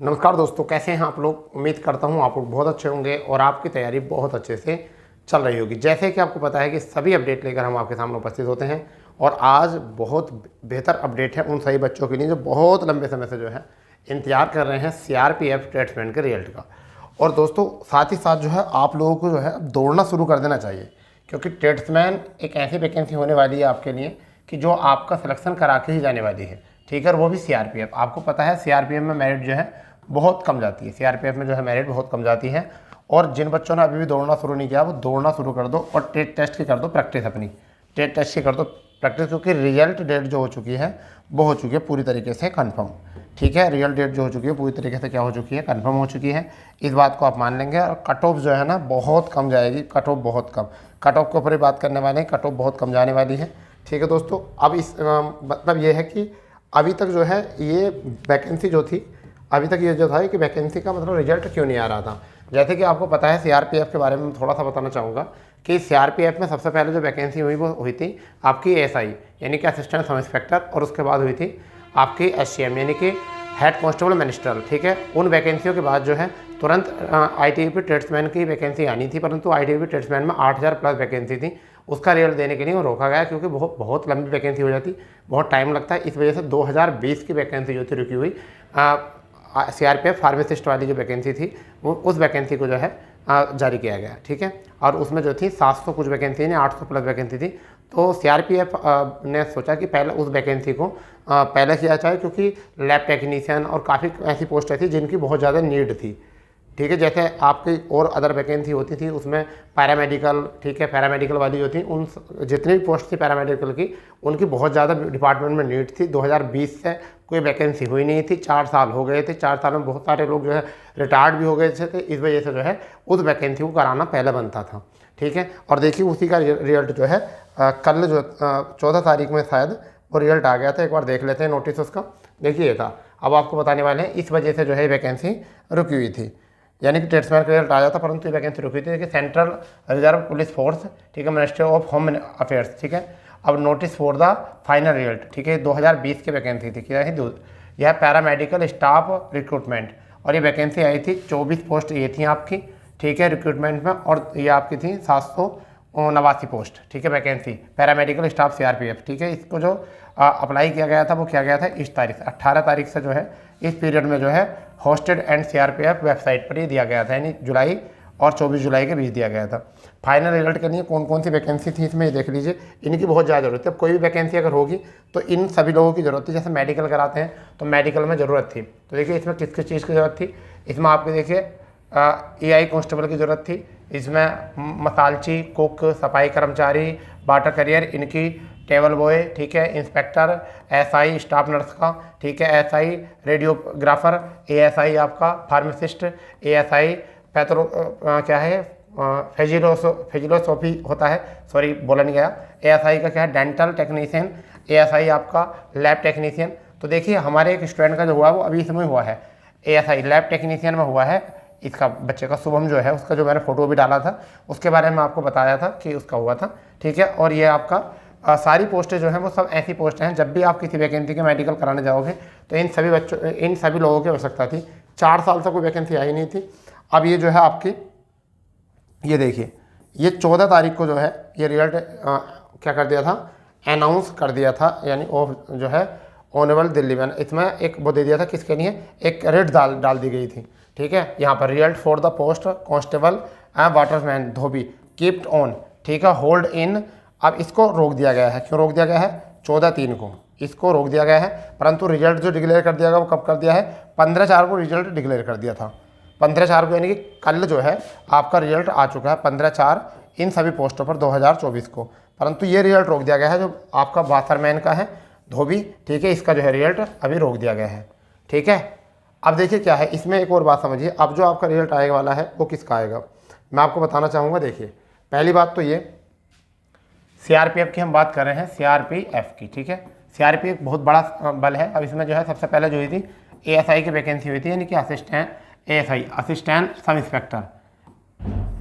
नमस्कार दोस्तों, कैसे हैं आप लोग। उम्मीद करता हूं आप लोग बहुत अच्छे होंगे और आपकी तैयारी बहुत अच्छे से चल रही होगी। जैसे कि आपको पता है कि सभी अपडेट लेकर हम आपके सामने उपस्थित होते हैं और आज बहुत बेहतर अपडेट है उन सभी बच्चों के लिए जो बहुत लंबे समय से जो है इंतजार कर रहे हैं सीआरपीएफ ट्रेड्समैन के रिजल्ट का। और दोस्तों साथ ही साथ जो है आप लोगों को जो है अब दौड़ना शुरू कर देना चाहिए, क्योंकि ट्रेड्समैन एक ऐसी वैकेंसी होने वाली है आपके लिए कि जो आपका सिलेक्शन करा के ही जाने वाली है। ठीक है, और वो भी सीआरपीएफ। आपको पता है सीआरपीएफ में मेरिट जो है बहुत कम जाती है। सीआरपीएफ में जो है मेरिट बहुत कम जाती है। और जिन बच्चों ने अभी भी दौड़ना शुरू नहीं किया वो दौड़ना शुरू कर दो और टेट टेस्ट की कर दो प्रैक्टिस, अपनी टेट टेस्ट की कर दो प्रैक्टिस, क्योंकि रिजल्ट डेट जो हो चुकी है वो हो चुकी है पूरी तरीके से कन्फर्म। ठीक है, रियल डेट जो हो चुकी है पूरी तरीके से क्या हो चुकी है, कन्फर्म हो चुकी है। इस बात को आप मान लेंगे। और कट ऑफ जो है ना बहुत कम जाएगी, कट ऑफ बहुत कम, कट ऑफ के ऊपर ही बात करने वाले हैं, कट ऑफ बहुत कम जाने वाली है। ठीक है दोस्तों, अब इस मतलब ये है कि अभी तक जो है ये वैकेंसी जो थी, अभी तक ये जो था कि वैकेंसी का मतलब रिजल्ट क्यों नहीं आ रहा था। जैसे कि आपको पता है सीआरपीएफ के बारे में थोड़ा सा बताना चाहूँगा कि सीआरपीएफ में सबसे पहले जो वैकेंसी हुई वो हुई थी आपकी एसआई यानी कि असिस्टेंट सब इंस्पेक्टर, और उसके बाद हुई थी आपकी एससीएम यानी कि हेड कांस्टेबल मिनिस्ट्रल। ठीक है, उन वैकेंसियों के बाद जो है तुरंत आईटीबीपी ट्रेड्समैन की वैकेंसी आनी थी, परंतु आईटीबीपी ट्रेड्समैन में 8000 प्लस वैकेंसी थी। उसका रिजल्ट देने के लिए वो रोका गया, क्योंकि बहुत लंबी वैकेंसी हो जाती, बहुत टाइम लगता है। इस वजह से 2020 की वैकेंसी जो थी रुकी हुई सीआरपीएफ फार्मासिस्ट वाली जो वैकेंसी थी वो उस वैकेंसी को जो है जारी किया गया। ठीक है, और उसमें जो थी 700 कुछ वैकेंसी नहीं 800 प्लस वैकेंसी थी। तो सीआरपीएफ ने सोचा कि पहले उस वैकेंसी को पहले किया जाए, क्योंकि लैब टेक्नीशियन और काफ़ी ऐसी पोस्टें थी जिनकी बहुत ज़्यादा नीड थी। ठीक है, जैसे आपकी और अदर वैकेंसी होती थी उसमें पैरामेडिकल, ठीक है, पैरामेडिकल वाली जो थी उन जितनी भी पोस्ट थी पैरामेडिकल की उनकी बहुत ज़्यादा डिपार्टमेंट में नीड थी। 2020 से कोई वैकेंसी हुई नहीं थी, 4 साल हो गए थे, 4 साल में बहुत सारे लोग जो है रिटायर्ड भी हो गए थे। इस वजह से जो है उस वैकेंसी को कराना पहले बनता था। ठीक है, और देखिए उसी का रिजल्ट जो है कल जो 14 तारीख में शायद वो रिजल्ट आ गया था। एक बार देख लेते हैं नोटिस उसका। देखिए ये था, अब आपको बताने वाले हैं इस वजह से जो है वैकेंसी रुकी हुई थी, यानी कि ट्रेड्समैन का रिजल्ट आ जाता परंतु ये वैकेंसी रुकी थी कि सेंट्रल रिजर्व पुलिस फोर्स, ठीक है, मिनिस्ट्री ऑफ होम अफेयर्स। ठीक है, अब notice for the final result, ठीक है, 2020 की वैकेंसी थी। क्या है, यह पैरामेडिकल स्टाफ रिक्रूटमेंट, और ये वैकेंसी आई थी 24 पोस्ट ये थी आपकी। ठीक है, रिक्रूटमेंट में, और ये आपकी थी 789 पोस्ट। ठीक है, वैकेंसी पैरामेडिकल स्टाफ सीआरपीएफ। ठीक है, इसको जो अप्लाई किया गया था वो किया गया था इस तारीख 18 तारीख से जो है इस पीरियड में जो है होस्टेड एंड सीआरपीएफ वेबसाइट पर ही दिया गया था, यानी जुलाई और 24 जुलाई के बीच दिया गया था। फाइनल रिजल्ट के लिए कौन कौन सी वैकेंसी थी इसमें ये देख लीजिए, इनकी बहुत ज़्यादा ज़रूरत है। अब कोई भी वैकेंसी अगर होगी तो इन सभी लोगों की ज़रूरत थी। जैसे मेडिकल कराते हैं तो मेडिकल में ज़रूरत थी, तो देखिए इसमें किस किस चीज़ की ज़रूरत थी। इसमें आपको देखिए एआई कांस्टेबल की ज़रूरत थी, इसमें मसालची, कुक, सफाई कर्मचारी, वाटर करियर, इनकी टेबल बॉय, ठीक है, इंस्पेक्टर, एसआई स्टाफ नर्स का, ठीक है, एसआई रेडियोग्राफर, एएसआई आपका फार्मासिस्ट, एएसआई पैथोलॉजी क्या है फिजिलोसॉफी होता है, सॉरी बोला नहीं गया। एएसआई का क्या है, डेंटल टेक्नीशियन, एएसआई आपका लैब टेक्नीशियन। तो देखिए हमारे एक स्टूडेंट का जो हुआ वो अभी इसमें हुआ है, एएसआई लैब टेक्नीशियन में हुआ है। इसका बच्चे का शुभम जो है उसका जो मैंने फोटो भी डाला था उसके बारे में आपको बताया था कि उसका हुआ था। ठीक है, और ये आपका सारी पोस्टें जो हैं वो सब ऐसी पोस्टें हैं, जब भी आप किसी वैकेंसी के मेडिकल कराने जाओगे तो इन सभी लोगों की आवश्यकता थी। 4 साल से कोई वैकेंसी आई नहीं थी। अब ये जो है आपकी, ये देखिए ये 14 तारीख को जो है ये रिजल्ट क्या कर दिया था, अनाउंस कर दिया था, यानी वो जो है ऑनरेबल दिल्ली में इसमें एक वो दे दिया था किसके लिए, एक रेड डाल दी गई थी। ठीक है, यहाँ पर result for the post constable and Waterman Dhobi keeped on, ठीक है, होल्ड इन। अब इसको रोक दिया गया है, क्यों रोक दिया गया है, 14/3 को इसको रोक दिया गया है। परंतु रिजल्ट जो डिक्लेयर कर दिया गया वो कब कर दिया है, 15/4 को रिजल्ट डिक्लेयर कर दिया था। 15/4 को, यानी कि कल जो है आपका रिजल्ट आ चुका है 15/4 इन सभी पोस्टों पर 2024 को। परंतु ये रिजल्ट रोक दिया गया है जो आपका वाटरमैन का है धोबी। ठीक है, इसका जो है रिजल्ट अभी रोक दिया गया है। ठीक है, अब देखिए क्या है इसमें, एक और बात समझिए। अब जो आपका रिजल्ट आने वाला है वो किसका आएगा मैं आपको बताना चाहूँगा। देखिए पहली बात तो ये सीआरपीएफ की हम बात कर रहे हैं, सीआरपीएफ की। ठीक है, सीआरपीएफ बहुत बड़ा बल है। अब इसमें जो है सबसे पहले जो हुई थी एएसआई की वैकेंसी हुई थी, यानी कि ASI assistant sub inspector,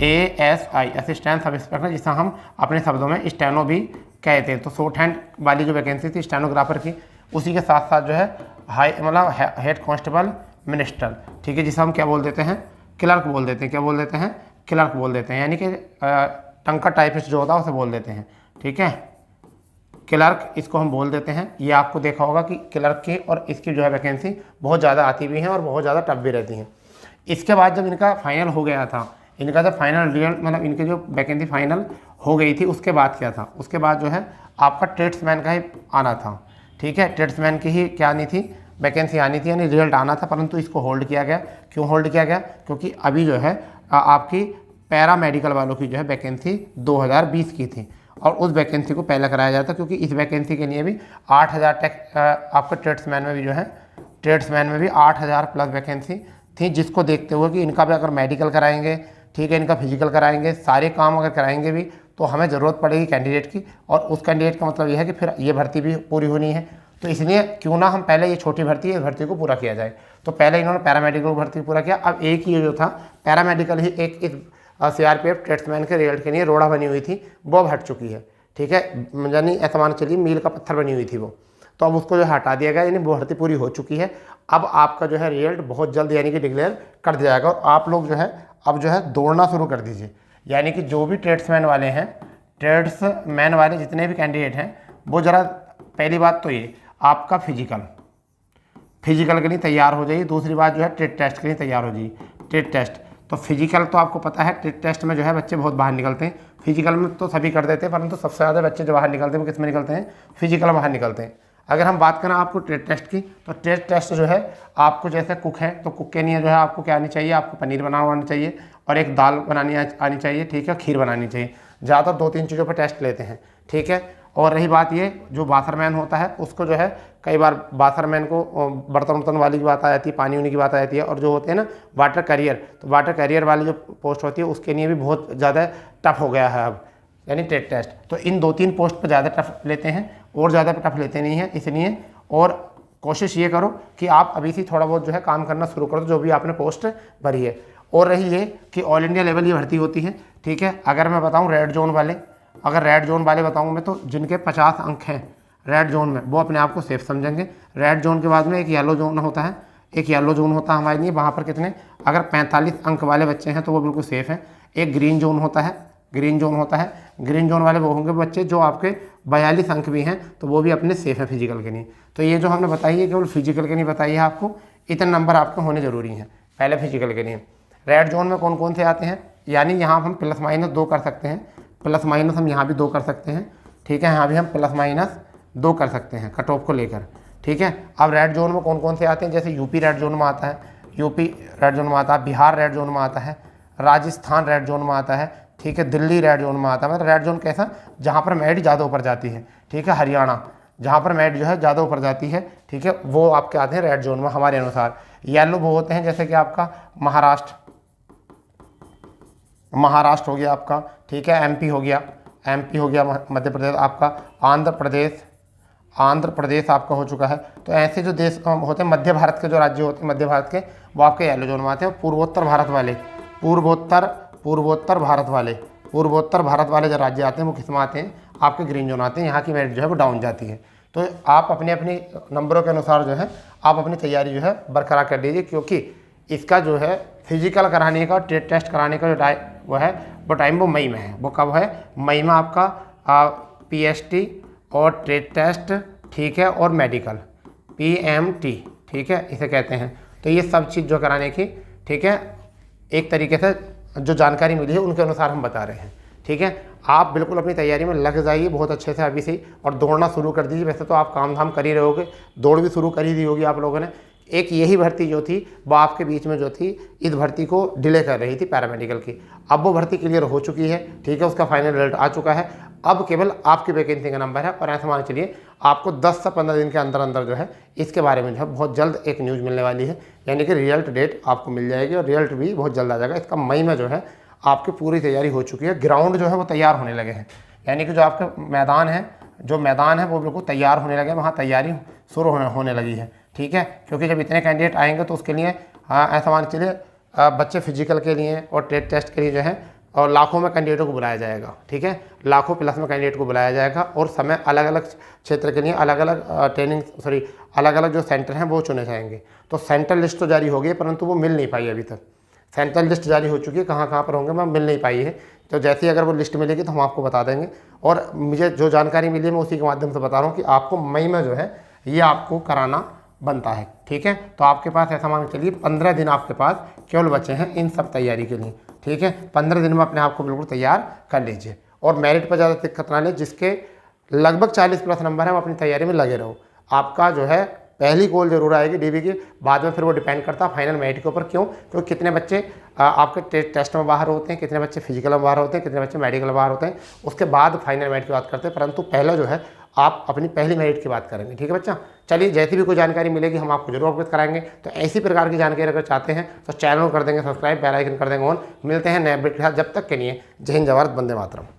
ASI assistant sub inspector, जिसे हम अपने शब्दों में स्टेनो भी कहते हैं। तो शॉर्ट हैंड वाली जो वैकेंसी थी स्टेनोग्राफर की, उसी के साथ साथ जो है हाई मतलब हेड कांस्टेबल मिनिस्टर, ठीक है, जिसे हम क्या बोल देते हैं, क्लर्क बोल देते हैं। क्या बोल देते हैं, क्लर्क बोल देते हैं, यानी कि टंका टाइपिस्ट जो होता है उसे बोल देते हैं, ठीक है, क्लर्क इसको हम बोल देते हैं। ये आपको देखा होगा कि क्लर्क की और इसकी जो है वैकेंसी बहुत ज़्यादा आती भी हैं और बहुत ज़्यादा टफ भी रहती हैं। इसके बाद जब इनका फाइनल हो गया था, इनका जब फाइनल रिजल्ट मतलब इनकी जो वैकेंसी फाइनल हो गई थी, उसके बाद क्या था, उसके बाद जो है आपका ट्रेड्समैन का ही आना था, ठीक है, ट्रेड्समैन की ही क्या आनी थी, वैकेंसी आनी थी, यानी रिजल्ट आना था, परंतु इसको होल्ड किया गया। क्यों होल्ड किया गया, क्योंकि अभी जो है आपकी पैरा मेडिकल वालों की जो है वैकेंसी 2020 की थी और उस वैकेंसी को पहले कराया जाता, क्योंकि इस वैकेंसी के लिए भी 8000 आपका ट्रेड्समैन में भी जो है, ट्रेड्समैन में भी 8000 प्लस वैकेंसी थी, जिसको देखते हुए कि इनका भी अगर मेडिकल कराएंगे, ठीक है, इनका फिजिकल कराएंगे, सारे काम अगर कराएंगे भी तो हमें ज़रूरत पड़ेगी कैंडिडेट की, और उस कैंडिडेट का मतलब यह है कि फिर ये भर्ती भी पूरी होनी है। तो इसलिए क्यों ना हम पहले ये छोटी भर्ती है, इस भर्ती को पूरा किया जाए। तो पहले इन्होंने पैरामेडिकल भर्ती पूरा किया, अब एक ही जो था पैरामेडिकल ही एक इस CRPF ट्रेड्समैन के रिजल्ट के लिए रोड़ा बनी हुई थी, वो अब हट चुकी है, ठीक है, यानी ऐसा मान चलिए मील का पत्थर बनी हुई थी वो, तो अब उसको जो हटा दिया गया, यानी वो भर्ती पूरी हो चुकी है। अब आपका जो है रिजल्ट बहुत जल्द यानी कि डिक्लेयर कर दिया जाएगा और आप लोग जो है अब जो है दौड़ना शुरू कर दीजिए। यानी कि जो भी ट्रेड्समैन वाले हैं, ट्रेड्समैन वाले जितने भी कैंडिडेट हैं, वो ज़रा पहली बात तो ये आपका फिजिकल के लिए तैयार हो जाइए। दूसरी बात जो है ट्रेड टेस्ट के लिए तैयार हो जाइए। ट्रेड टेस्ट तो फिजिकल तो आपको पता है, ट्रेड टेस्ट में जो है बच्चे बहुत बाहर निकलते हैं, फिजिकल में तो सभी कर देते हैं, परंतु सबसे ज़्यादा बच्चे जो बाहर निकलते हैं वो किस में निकलते हैं, फिजिकल में बाहर निकलते हैं। अगर हम बात करें आपको ट्रेड टेस्ट की, तो ट्रेड टेस्ट जो है आपको जैसे कुक है तो कुक के लिए जो है आपको क्या आनी चाहिए, आपको पनीर बनाना आना चाहिए और एक दाल बनानी आनी चाहिए, ठीक है, खीर बनानी चाहिए। ज़्यादा 2-3 चीज़ों पर टेस्ट लेते हैं, ठीक है। और रही बात ये, जो बाथरमैन होता है उसको जो है कई बार बाथरमैन को बर्तन वर्तन वाली की बात आ जाती है, पानी उनी की बात आ जाती है, और जो होते हैं ना वाटर कैरियर, तो वाटर कैरियर वाली जो पोस्ट होती है उसके लिए भी बहुत ज़्यादा टफ हो गया है अब, यानी ट्रेड टेस्ट। तो इन 2-3 पोस्ट पर ज़्यादा टफ लेते हैं और ज़्यादा टफ लेते नहीं हैं, इसलिए और कोशिश ये करो कि आप अभी से थोड़ा बहुत जो है काम करना शुरू करो जो भी आपने पोस्ट भरी है। और रही ये कि ऑल इंडिया लेवल की भर्ती होती है, ठीक है। अगर मैं बताऊँ रेड जोन वाले, अगर रेड जोन वाले बताऊँ मैं, तो जिनके 50 अंक हैं रेड जोन में, वो अपने आप को सेफ समझेंगे। रेड जोन के बाद में एक येलो जोन होता है, एक येलो जोन होता है हमारे लिए, वहाँ पर कितने अगर 45 अंक वाले बच्चे हैं तो वो बिल्कुल सेफ़ हैं। एक ग्रीन जोन होता है, ग्रीन जोन होता है, ग्रीन जोन वाले वो होंगे बच्चे जो आपके 42 अंक भी हैं, तो वो भी अपने सेफ है फिजिकल के लिए। तो ये जो हमने बताई है केवल फिजिकल के लिए बताई है आपको, इतने नंबर आपके होने ज़रूरी हैं पहले फिजिकल के लिए। रेड जोन में कौन कौन से आते हैं, यानी यहाँ हम प्लस माइनस 2 कर सकते हैं, प्लस माइनस हम यहाँ भी 2 कर सकते हैं, ठीक है, यहाँ भी हम प्लस माइनस 2 कर सकते हैं कट ऑफ को लेकर, ठीक है। अब रेड जोन में कौन कौन से आते हैं, जैसे यूपी रेड जोन में आता है, यूपी रेड जोन में आता है, बिहार रेड जोन में आता है, राजस्थान रेड जोन में आता है, ठीक है, दिल्ली रेड जोन में आता है। मतलब रेड जोन कैसा, जहाँ पर मेरिट ज़्यादा ऊपर जाती है, ठीक है, हरियाणा जहाँ पर मेरिट जो है ज़्यादा ऊपर जाती है, ठीक है, वो आपके आते हैं रेड जोन में हमारे अनुसार। येलो वो होते हैं जैसे कि आपका महाराष्ट्र हो गया आपका, ठीक है, एमपी हो गया मध्य प्रदेश आपका, आंध्र प्रदेश आपका हो चुका है। तो ऐसे जो देश होते हैं, मध्य भारत के जो राज्य होते हैं मध्य भारत के, वो आपके येलो जोन में आते हैं। पूर्वोत्तर भारत वाले जो राज्य आते हैं वो किस में आते हैं, आपके ग्रीन जोन आते हैं, यहाँ की मेरिट जो है वो डाउन जाती है। तो आप अपने अपने नंबरों के अनुसार जो है आप अपनी तैयारी जो है बरकरार कर लीजिए, क्योंकि इसका जो है फिजिकल कराने का, ट्रेड टेस्ट कराने का जो वो टाइम वो मई में है। वो कब है, मई में आपका PST और ट्रेड टेस्ट, ठीक है, और मेडिकल PMT, ठीक है, इसे कहते हैं। तो ये सब चीज़ जो कराने की, ठीक है, एक तरीके से जो जानकारी मिली है उनके अनुसार हम बता रहे हैं, ठीक है। आप बिल्कुल अपनी तैयारी में लग जाइए बहुत अच्छे से अभी से ही, और दौड़ना शुरू कर दीजिए। वैसे तो आप काम धाम कर ही रहे होगे, दौड़ भी शुरू कर ही दी होगी आप लोगों ने। एक यही भर्ती जो थी वो आपके बीच में जो थी, इस भर्ती को डिले कर रही थी पैरामेडिकल की, अब वो भर्ती क्लियर हो चुकी है, ठीक है, उसका फाइनल रिजल्ट आ चुका है। अब केवल आपकी वैकेंसी का नंबर है, और ऐसा मान चलिए आपको 10 से 15 दिन के अंदर अंदर जो है इसके बारे में जो है बहुत जल्द एक न्यूज़ मिलने वाली है, यानी कि रिजल्ट डेट आपको मिल जाएगी और रिजल्ट भी बहुत जल्द आ जाएगा। इसका मई में जो है आपकी पूरी तैयारी हो चुकी है, ग्राउंड जो है वो तैयार होने लगे हैं, यानी कि जो आपके मैदान है वो बिल्कुल तैयार होने लगे, वहाँ तैयारी शुरू होने लगी है, ठीक है। क्योंकि जब इतने कैंडिडेट आएंगे तो उसके लिए ऐसा मान चलिए बच्चे फिजिकल के लिए और ट्रेड टेस्ट के लिए जो है और लाखों में कैंडिडेटों को बुलाया जाएगा, ठीक है, लाखों प्लस में कैंडिडेट को बुलाया जाएगा और समय अलग अलग क्षेत्र के लिए अलग अलग जो सेंटर हैं वो चुने जाएंगे। तो सेंट्रल लिस्ट तो जारी हो गई परंतु वो मिल नहीं पाई अभी तक। सेंट्रल लिस्ट जारी हो चुकी है, कहाँ कहाँ पर होंगे मैं मिल नहीं पाई है। तो जैसे ही अगर वो लिस्ट मिलेगी तो हम आपको बता देंगे। और मुझे जो जानकारी मिली है मैं उसी के माध्यम से बता रहा हूँ कि आपको मई में जो है ये आपको कराना बनता है, ठीक है। तो आपके पास ऐसा मान के चलिए 15 दिन आपके पास केवल बचे हैं इन सब तैयारी के लिए, ठीक है। 15 दिन में अपने आप को बिल्कुल तैयार कर लीजिए और मेरिट पर ज़्यादा दिक्कत ना लें। जिसके लगभग 40 प्लस नंबर है वो अपनी तैयारी में लगे रहो। आपका जो है पहली कॉल जरूर आएगी डीबी की, बाद में फिर वो डिपेंड करता है फाइनल मेरिट के ऊपर। क्यों? क्योंकि कितने बच्चे आपके टेस्ट में बाहर होते हैं, कितने बच्चे फिजिकल में बाहर होते हैं, कितने बच्चे मेडिकल में बाहर होते हैं, उसके बाद फाइनल मेरिट की बात करते हैं। परंतु पहला जो है आप अपनी पहली मेरिट की बात करेंगे, ठीक है बच्चा। चलिए, जैसी भी कोई जानकारी मिलेगी हम आपको जरूर अवगत कराएंगे। तो ऐसी प्रकार की जानकारी अगर चाहते हैं तो चैनल कर देंगे सब्सक्राइब, बेल आइकन कर देंगे ऑन। मिलते हैं नए अपडेट के साथ, जब तक के लिए जय हिंद, जय भारत, वंदे मातरम।